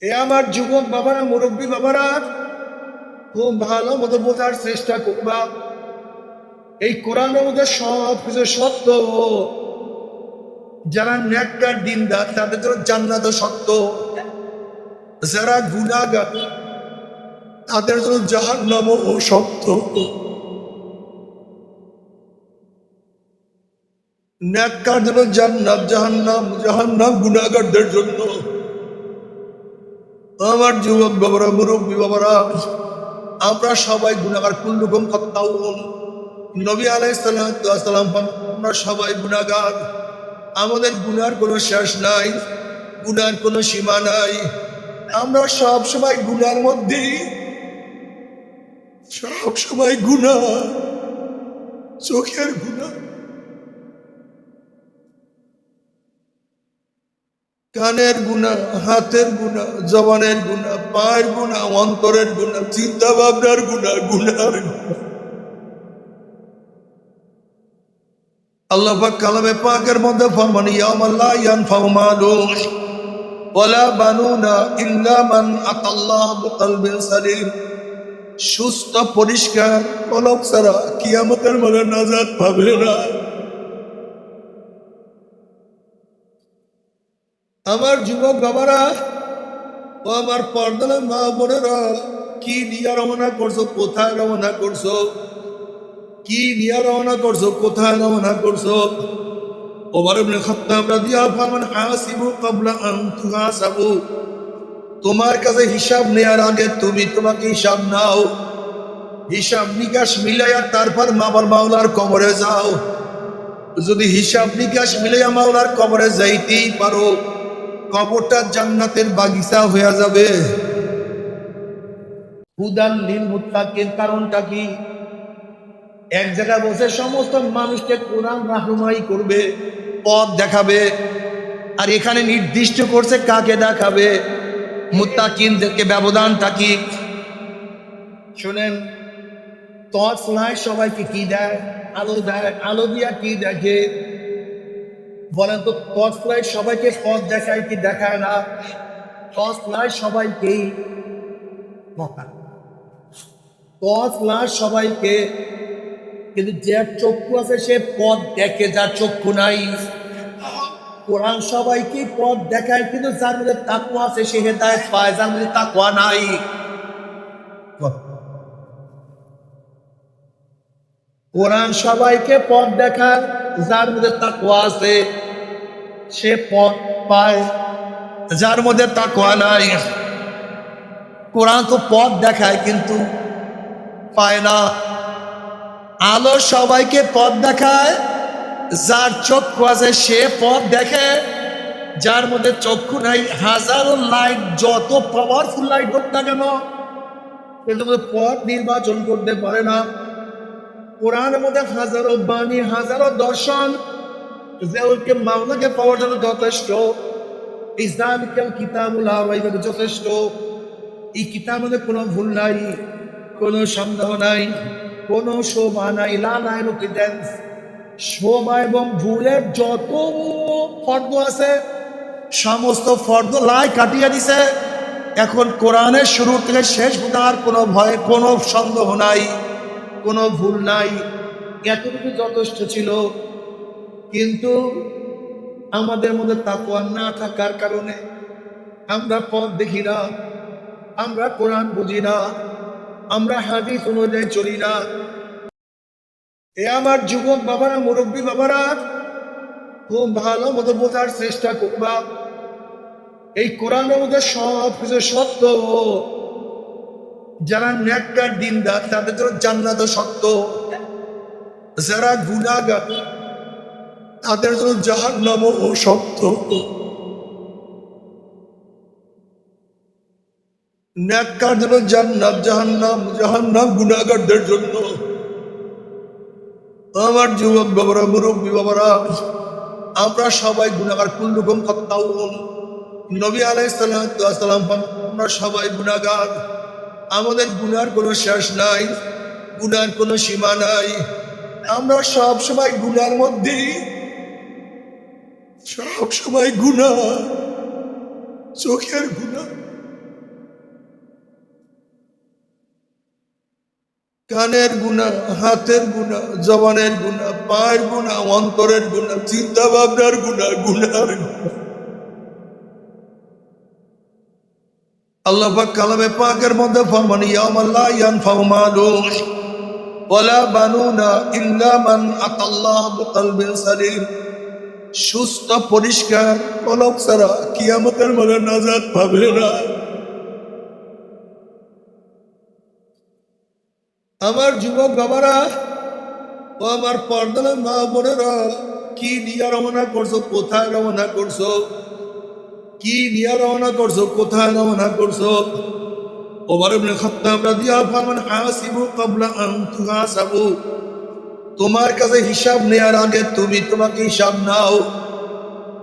এ আমার যুবক বাবারা, মুরব্বী বাবারা, খুব ভালো মতো বোঝার চেষ্টা করবা। এই কোরআনের মধ্যে সব কিছু সত্য। যারা নেককার দিনদার তাদের জন্য জান্নাত সত্য, যারা গুনাহগার তাদের জন্য জাহান্নামও সত্য। নেককার জন্য জান্নাত, জাহান্নাম জাহান্নাম গুনাহগারদের জন্য। আমার যুবক বাবারা, মুরব্বী বাবারা, আমরা সবাই গুনাহগার, কুল্লুকুম খাত্তাউন। নবী আলাইহিস সালাম আমরা সবাই গুনাহগার। আমাদের গুনার কোনো শেষ নাই, গুনার কোনো সীমা নাই। আমরা সব সময় গুনার মধ্যে, সব সময় গুনাহ, চোখের গুনাহ, কানের গুনাহ, হাতের গুনাহ, জবানের গুনাহ, পায়ের গুনাহ, অন্তরের গুনাহ, চিন্তা ভাবনার গুনাহ, গুনার গুনাহ। আল্লাহ পাক কালামে পাকের মধ্যে ফরমান, ইয়াউমা লা ইয়ানফাউ মালুন ওয়ালা বানুনা ইল্লা মান আতাল্লাহ বিকলবিন সালিম। সুস্থ পরিষ্কার কলব ছাড়া কিয়ামতের মাঠে নাজাত পাবে না। আমার যুবক বাবারা ও আমার পর্দার মা বোনেরা, কি নিয়ে রওনা করছো, কোথায় রওনা করছো? কি নিয়ে রওনা করছো, কোথায় রওনা করছো? ওমর ইবনে খাত্তাব রাদিয়াল্লাহু আনহু ফরমান, হাসিবু ক্বাবলা আন তুহাসাবু। তোমার কাছে হিসাব নেওয়ার আগে তুমি তোমাকে হিসাব নাও। হিসাব নিকাশ মিলাইয়া তারপর মাওলার কবরে যাও। যদি হিসাব নিকাশ মিলাইয়া মাওলার কবরে যাইতেই পারো, কবরটা জান্নাতের বাগিচা হয়ে যাবে। হুদাল লিল মুত্তাকিন, কারণটা কি? এক জায়গায় বসে সমস্ত মানুষকে কোরআন রাহনুমাই করবে, পথ দেখাবে। আর এখানে নির্দিষ্ট করছে কাকে দেখাবে, মুত্তাকিনদেরকে। ব্যবধানটা কি শুনেন। টর্চ লাইট সবাইকে কি দেয়? আলো দেয়। আলো দিয়া কি দেখে বলেন তো? টর্চ লাইট সবাইকে পথ দেখায় কি দেখায় না? টর্চ লাইট সবাইকেই দেখায়। টর্চ লাইট সবাইকে, কিন্তু যার চক্ষু আছে সে পথ দেখে, যার চক্ষু নাই। কোরআন সবাইকে পথ দেখায়, কিন্তু যার মধ্যে তাকওয়া আছে সে হেদায়েত পায়, যার মধ্যে তাকওয়া নাই। কোরআন সবাইকে পথ দেখায়, যার মধ্যে তাকওয়া আছে সে পথ পায়, যার মধ্যে তাকওয়া নাই। কোরআন তো পথ দেখায় কিন্তু পায় না। আলো সবাইকে পথ দেখায়, যার চক্ষু আছে সে পথ দেখে, যার মধ্যে চক্ষু নাই। হাজারো লাইট, যত পাওয়ারফুল লাইট হোক না কেন, কিন্তু পথ নির্বাচন করতে পারে না। কোরআনের মধ্যে হাজারো বাণী, হাজারো দর্শন, যে ওকে মাওলাকে পাওয়ার জন্য যথেষ্ট। ইসলামিক্যাল কিতাবুল আওয়াইদ যথেষ্ট। এই কিতাবের মধ্যে কোনো ভুল নাই, কোনো সন্দেহ নাই, কোনো শোভা নাই। শোভা এবং ভুলের যত ফর্দ আছে সমস্ত ফর্দ লাই কাটিয়ে দিছে। এখন কোরআনের শুরু থেকে শেষ পর্যন্ত আর কোনো ভয়, কোনো সন্দেহ নাই, কোনো ভুল নাই। এতটুকু যথেষ্ট ছিল। কিন্তু আমাদের মধ্যে তাকওয়া না থাকার কারণে আমরা পথ দেখি না, আমরা কোরআন বুঝি না, আমরা হাদিস অনুযায়ী চলি না। এ আমার যুবক বাবারা, মুরব্বী বাবারা, খুব ভালো মতো বোঝার চেষ্টা করবা। এই কোরআনের মধ্যে সব কিছু সত্য। যারা নেককার দিনদার তাদের জন্য জান্নাত সত্য, যারা গুনাহগার তাদের জন্য জাহান্নামও সত্য। নেককার জন্য জান্নাত, জাহান্নাম জাহান্নাম গুনাহগারদের জন্য। আমার যুবক বাবারা, মুরব্বী বাবারা, আমরা সবাই গুনাহগার, কুল্লুকুম খাত্তাউন। নবী আলাইহিস সালাম আমরা সবাই গুনাহগার। আমাদের গুনার কোনো শেষ নাই, গুনার কোনো সীমা নাই। আমরা সব সময় গুনার মধ্যে, সব সময় গুনাহ, চোখের গুনাহ, কানের গুণা, হাতের গুণা, জবানের গুণা, পায়ের গুণা, অন্তরের গুণা, চিন্তা ভাবনার গুণা, গুণার গুণা। আল্লাহ পাক কালামে পাকের মধ্যে ফরমান ইয়াউমা লা ইয়ানফাউ মালুন ওয়ালা বানুনা ইল্লা মান আতাল্লাহ বিকলবিন সালিম। সুস্থ পরিষ্কার কলব ছাড়া কিয়ামতের মাঠে নাজাত পাবে না। আমার যুবক বাবারা ও আমার পর্দার মা বোনেরা, কি নিয়ে রওনা করছো, কোথায় রওনা করছো? কি নিয়ে রওনা করছো, কোথায় রওনা করছো? ওমর ইবনে খাত্তাব রাদিয়াল্লাহু আনহু হাসিবু ক্বাবলা আন তুহাসাবু। তোমার কাছে হিসাব নেওয়ার আগে তুমি তোমাকে হিসাব নাও,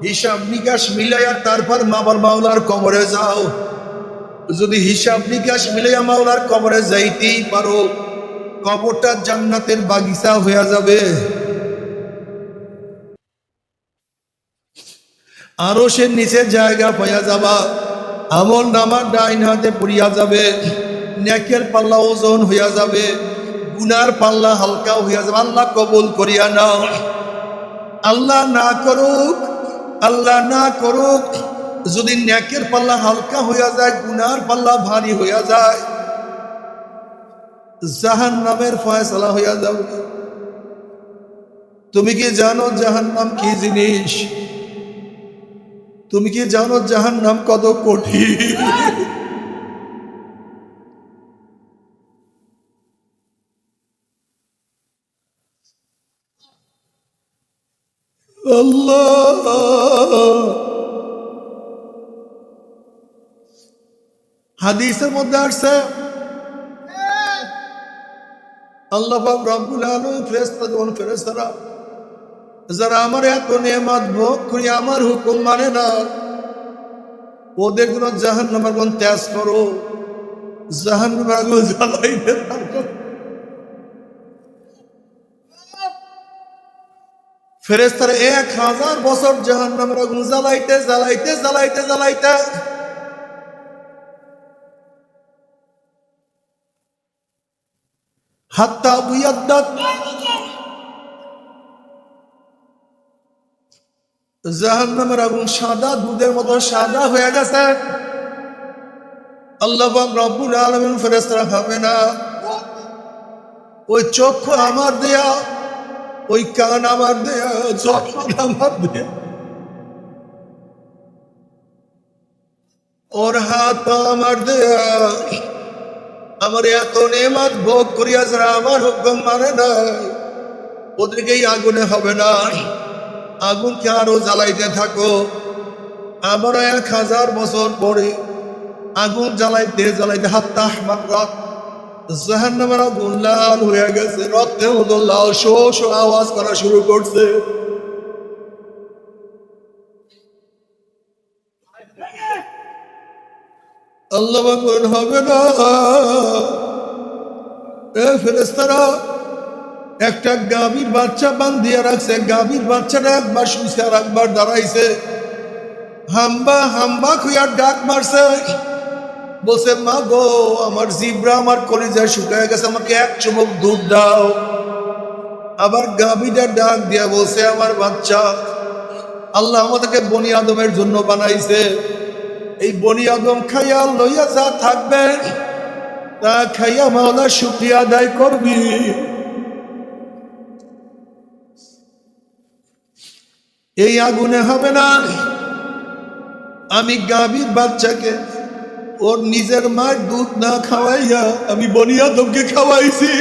হিসাব নিকাশ মিলাইয়া তারপর মাবার মাওলার কবরে যাও। যদি হিসাব নিকাশ মিলাইয়া মাওলার কবরে যাইতেই পারো, কবরটা জান্নাতের বাগিচা হয়ে যাবে। আরো সে নিচে জায়গা পাইয়া যাবা, আমল নামার ডাইন হাতে পড়িয়া যাবে, নেকের পাল্লা ওজন হইয়া যাবে, গুনার পাল্লা হালকা হইয়া যাবে। আল্লাহ কবুল করিয়া নাও। আল্লাহ না করুক, আল্লাহ না করুক, যদি নেকের পাল্লা হালকা হইয়া যায়, গুনার পাল্লা ভারী হইয়া যায়, জাহান্নামের ফয়সালা হইয়া যাবে। তুমি কি জানো জাহান্নাম কি জিনিস? তুমি কি জানো জাহান্নাম কত কঠিন? আল্লাহ, হাদিসের মধ্যে আসছে আল্লাহ পাক রব্বুল আলামিন ফেরেশতারা যারা আমার এত নেয়ামত ভোগ করি আমার হুকুম মানে না, ওদের কোন জাহান্নামের কোন ত্যাগ করো, জাহান্নামের আগুন জ্বালাইতে থাকো। ফেরেশতারা 1000 বছর জাহান্নামের আগুন জ্বালাইতে জ্বালাইতে জ্বালাইতে জ্বালাইতে হাত্তা বুয়াদ্দাত, জাহান্নামের আগুন সাদা দুধের মতো সাদা হয়ে গেছে। আল্লাহ পাক রব্বুল আলামিন ফেরেশতারা হবে না, ওই চক্ষু আমার দেয়া, ওই কান আমার দেয়া, জবান আমার দেয়া, ওর হাত আমার দেয়া, আমার এত নেয়ামত ভোগ করিয়া যারা আমার হুকুম মানে না, ওদেরকেই আগুনে হবে না। আগুনকে আরো জ্বালাইতে থাকো। আবারও 1000 বছর পরে আগুন জ্বালাইতে জ্বালাইতে হাত্তা মাকরাত, জাহান্নামের আগুন লাল হয়ে গেছে, রক্তে মতো লাল শো শো আওয়াজ করা শুরু করছে। আল্লাহ বলেন হবে না। ফেরেশতারা একটা গাভীর বাচ্চা বান্ধিয়া রাখছে, গাভীর বাচ্চাটা একবার শুইছে আর একবার দাঁড়াইছে, হাম্বা হাম্বা খুইয়া ডাক মারছে, বলছে মা গো আমার জিব্রা আমার কলিজা শুকায় গেছে, আমাকে এক চুমুক দুধ দাও। আবার গাভীটা ডাক দিয়া বলছে আমার বাচ্চা, আল্লাহ আমাদেরকে বনি আদমের জন্য বানাইছে, এই বনি আদম খাইয়া লইয়া যা থাকবে তা খাইয়া মাওলার শুকরিয়া আদায় করবি। এই আগুনে হবে না। আমি গাভীর বাচ্চাকে ওর নিজের মার দুধ না খাওয়াইয়া আমি বনি আদমকে খাওয়াইছি।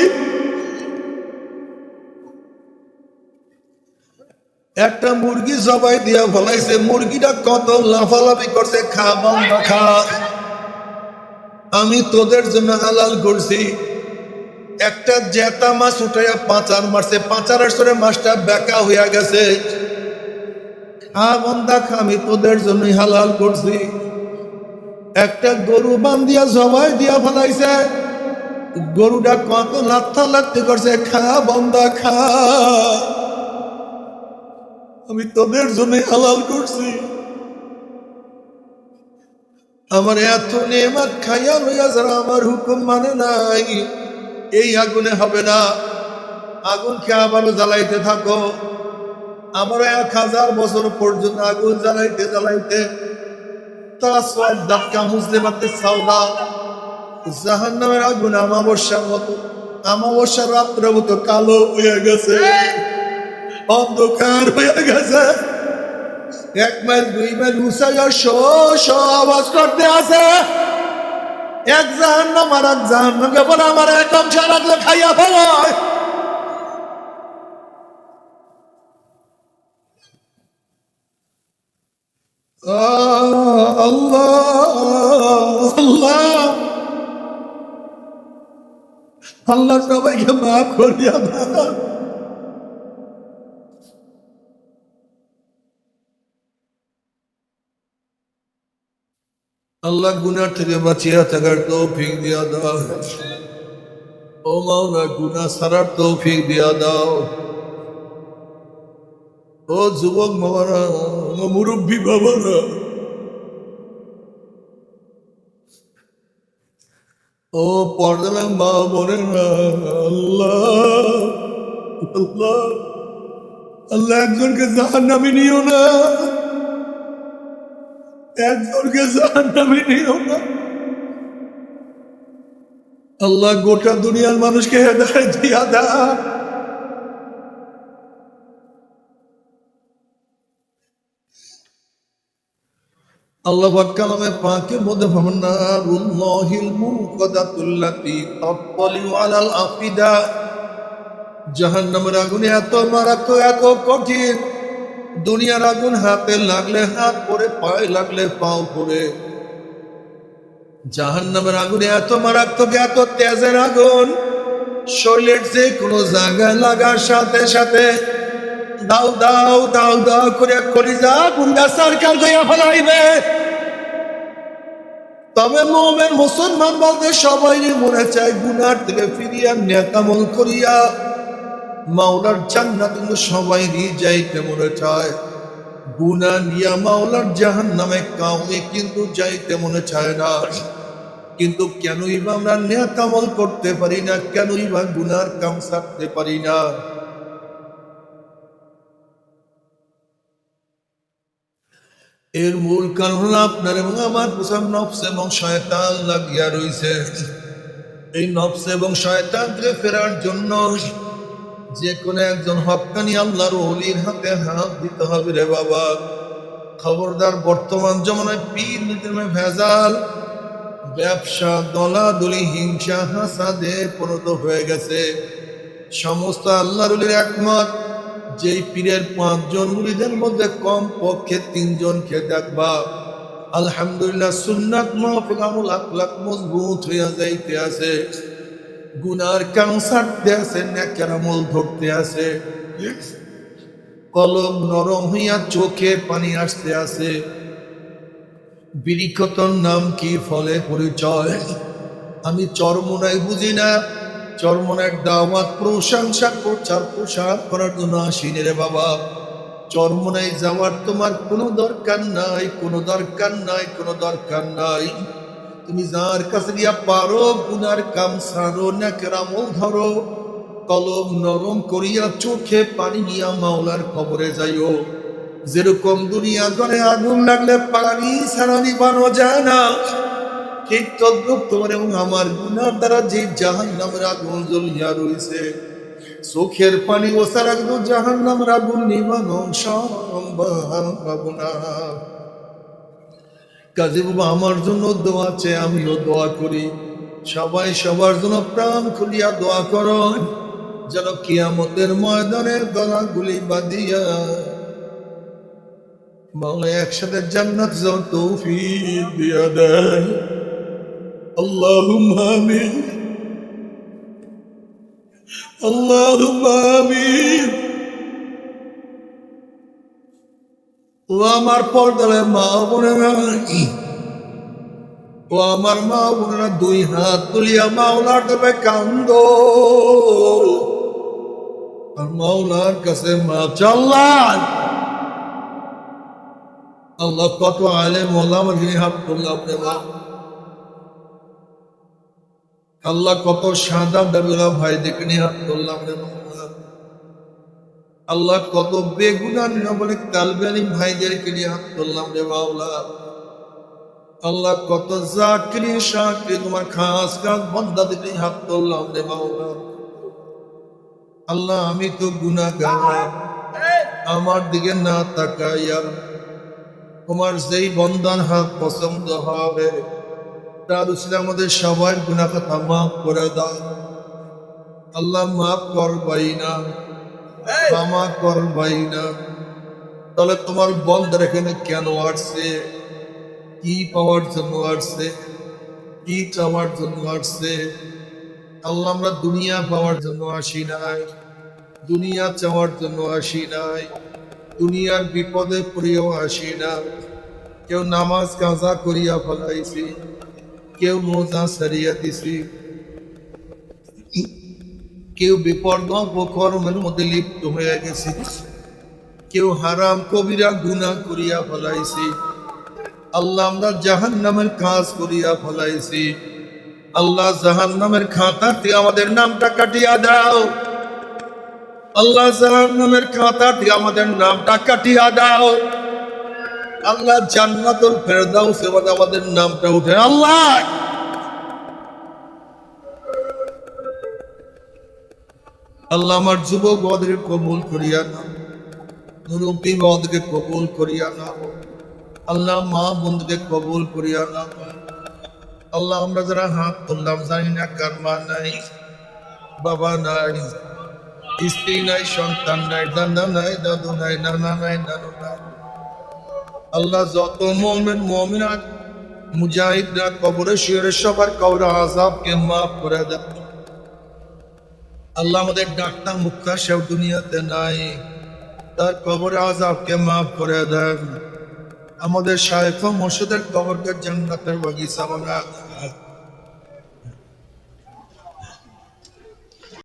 একটা মুরগি জবাই দিয়া ফলাইছে, মুরগিটা কত লাফালাফি করছে, খা বান্দা খা, আমি তোদের জন্য হালাল করছি। একটা জেতা মাছ উঠাইয়া পাঁচার মারছে, পাঁচারের সরে মাছটা বেকা হইয়া গেছে, খা বান্দা খা, আমি তোদের জন্যই হালাল করছি। একটা গরু বান্ধিয়া জবাই দিয়া ফলাইছে, গরুটা কত লাথা লাথি করছে, খা বান্দা খা, আমি তোদের জন্য হালাল করছি। আমার এত নেয়ামত খাইয়া লইয়া যারা আমার হুকুম মানে নাই, এই আগুনে হবে না, আগুনকে আবারও জ্বালাইতে থাকো, আবারও 1000 বছর পর্যন্ত আগুন জ্বালাইতে জ্বালাইতে তারা সব ধাক্কা মুসলিমাতে সাউদা, জাহান্নামের আগুন আমাবস্যার মতো, আমাবস্যার রাত্রের মতো কালো হয়ে গেছে, অন্ধকার হয়ে গেছে। 1 মাইল 2 মাইল উঁচাইয়া আওয়াজ করতে আছে, এক জাহান্নাম আর এক জাহান্নামকে বলে আমার একদম সারাতলে খাইয়া ফেলায়। আল্লাহ আল্লাহ আল্লাহ সবাইকে মাফ করিয়া দাও। আল্লাহ গুনার থেকে বাঁচিয়া থাকার তৌফিক দিয়া দাও। ও মাওলা গুনাহ ছাড়ার তৌফিক দিয়া দাও। ও যুবক বাবারা, ও মুরব্বী বাবারা, ও পর্দার মা বোনেরা, আল্লাহ আল্লাহ আল্লাহ একজনকে জাহান্নামে নিও না, একজনকে জাহান্নামে নিও না। আল্লাহ গোটা দুনিয়ার মানুষকে হেদায়েত দিয়া দাও। আল্লাহ পাক কালামে পাকের মধ্যে নারুল্লাহিল মুকাদাতুল্লাতী তাত্তালিউ আলাল আফিদা, জাহান্নামের আগুন এত মারাত্মক, এত কঠিন, দুনিয়ার আগুন হাতে লাগলে হাত পড়ে, পায়ে লাগলে পাও পড়ে। জাহান্নামের আগুন এত মারাত্মক, এত তেজের আগুন, শরীরের যে কোনো জায়গায় লাগার সাথে সাথে দাও দাও দাও দাও করে কলিজা গুন্ডা সরকার হইয়া ফেলাইবে। তবে মুমিন মুসলমান বলতে সবাই মনে চায় গুনার থেকে ফিরিয়া নেক আমল করিয়া মাওলার জান্নাত, কিন্তু সবাই যাইতে মনে চায়, গুনাহ নিয়া মাওলার জাহান্নামে কাউকে কিন্তু যাইতে মনে চায় না। কিন্তু কেনই বা আমরা নেক আমল করতে পারি না, কেনই বা গুনার কাম ছাড়তে পারি না? এর মূল কারণ হলো আপনার এবং আমার প্রথম নফস এবং শয়তান লাগিয়া রয়েছে। এই নফস এবং শয়তান থেকে ফেরার জন্য যে কোনো একজন হক্কানি আল্লাহর ওলির হাতে হাত দিতে হবে রে বাবা। খবরদার, বর্তমান জমানায় পীর নিজের ভেজাল, ব্যবসা, দলাদলি, হিংসা, হাসাদে পরিণত হয়ে গেছে। সমস্ত আল্লাহর ওলির একমত, যেই পীরের 5 জন মুরিদের মধ্যে কম পক্ষে 3 জনকে দেখবা আলহামদুলিল্লাহ সুন্নাত মাহফিক আমল আখলাক মজবুত হইয়া যাইতে আছে, গুনার কাম ছাড়তে আছে, নেকের আমল ধরতে আছে, কলম নরম হইয়া চোখে পানি আসতে আছে। বিরিক্ষতর নাম কি, ফলে পরিচয়। আমি চরমোনাই বুঝি না, চরমোনার দাওয়াত প্রশংসা প্রচার প্রসার করার জন্য আসিনি রে বাবা। চরমোনাই যাওয়ার তোমার কোনো দরকার নাই, কোনো দরকার নাই, কোনো দরকার নাই। তুমি যার কাছে গিয়া পারো গুনার কাম ছাড়ো, নেকের আমল ধরো, কলম নরম করিয়া চোখে পানি নিয়া মাওলার খবরে যাইও। যেরকম দুনিয়া ঘরে আগুন লাগলে পানি ছাড়া নিবানো যায় না, ঠিক তদ্রুপ তোমার এবং আমার গুনার দ্বারা যে জাহান্নামের আগুন জ্বলিয়া রয়েছে, চোখের পানি ওসার একদম জাহান্নামের আগুন নিবানো সম্ভব না। কাজে বাবা, আমার জন্য দোয়া আছে, আমিও দোয়া করি। সবাই সবার জন্য প্রাণ খুলিয়া দোয়া করো, যেন কিয়ামতের ময়দানের গলাগুলি বাঁধিয়া মাওলা একসাথে জান্নাত যাওয়ার তৌফিক দিয়া দেয়। আল্লাহুম্মা আমিন, আল্লাহুম্মা আমিন। ও আমার পর্দার মা বোনেরা, ও আমার মা বোনেরা, 2 হাত তুলিয়া মাওলার দেবে কান্দ, আর মাওলার কাছে মা চাল্লান। আল্লাহ কত আলেম ওলামা যিনি হাত তুললাম রে মা, আল্লাহ কত সাদা বেগুনা ভাই দেখে নিয়ে হাত তুললাম রে মাওলা। আল্লাহ কত বেগুনার না বলে কালবেনি ভাইদেরকে নিয়ে হাত তুললাম রে মাওলা। আল্লাহ কত জাকিরি শাকরি তোমার খাস খাস বান্দাদের নিয়ে হাত তুললাম রে মাওলা। আল্লাহ আমি তো গুনাহগার, আমার দিকে না তাকাইয়া তোমার যেই বন্দার হাত পছন্দ হবে তার উসিলে আমাদের সবার গুনাহ খাতা মাফ করে দাও। আল্লাহ মাফ করবাই না, ক্ষমা করবাই না। তাহলে তোমার বন্দার এখানে কেন আসছে? কি পাওয়ার জন্য আসছে? কি চাওয়ার জন্য আসছে? আল্লাহ আমরা দুনিয়া পাওয়ার জন্য আসি নাই, দুনিয়া চাওয়ার জন্য আসি নাই, দুনিয়ার বিপদে পড়িয়াও আসি না। কেউ নামাজ কাজা করিয়া ফেলাইছি, কেউ মোজা সারিয়া দিছি, কেউ বিপদ অপকর্মের মধ্যে লিপ্ত হয়ে গেছি, কেউ হারাম কবিরা গুনাহ করিয়া ফেলাইছি। আল্লাহ আমরা জাহান্নামের কাজ করিয়া ফেলাইছি। আল্লাহ জাহান্নামের খাতাতে আমাদের নামটা কাটিয়া দাও। আল্লাহ জাহান্নামের খাতাতে আমাদের নামটা কাটিয়া দাও। আল্লাহ জান্নাতুল ফেরদাউসে আমাদের নামটা উঠে। আল্লাহ আল্লাহ আমার যুবক বদকে কবুল করিয়া নাও, মুরব্বী বদকে কবুল করিয়া নাও। আল্লাহ মা বন্ধুকে কবুল করিয়া নাও। আল্লাহ আমরা যারা হাত তুললাম জানি না কার মা নাই, বাবা নাই, স্ত্রী নাই, সন্তান নাই, দাদা নাই, দাদু নাই, নানা নাই, নানু নাই। আল্লাহ যত মুমিন মুমিনাত মুজাহিদরা কবরে শুয়ে সবার কবর আযাবকে মাফ করে দাও। আল্লাহ আমাদের ডাক্তার মুক্তা সেও দুনিয়াতে নাই, তার কবর আযাবকে মাফ করে দেন। আমাদের শায়েখ ও মুর্শিদের কবরকে জান্নাতের বাগিচা বানায়।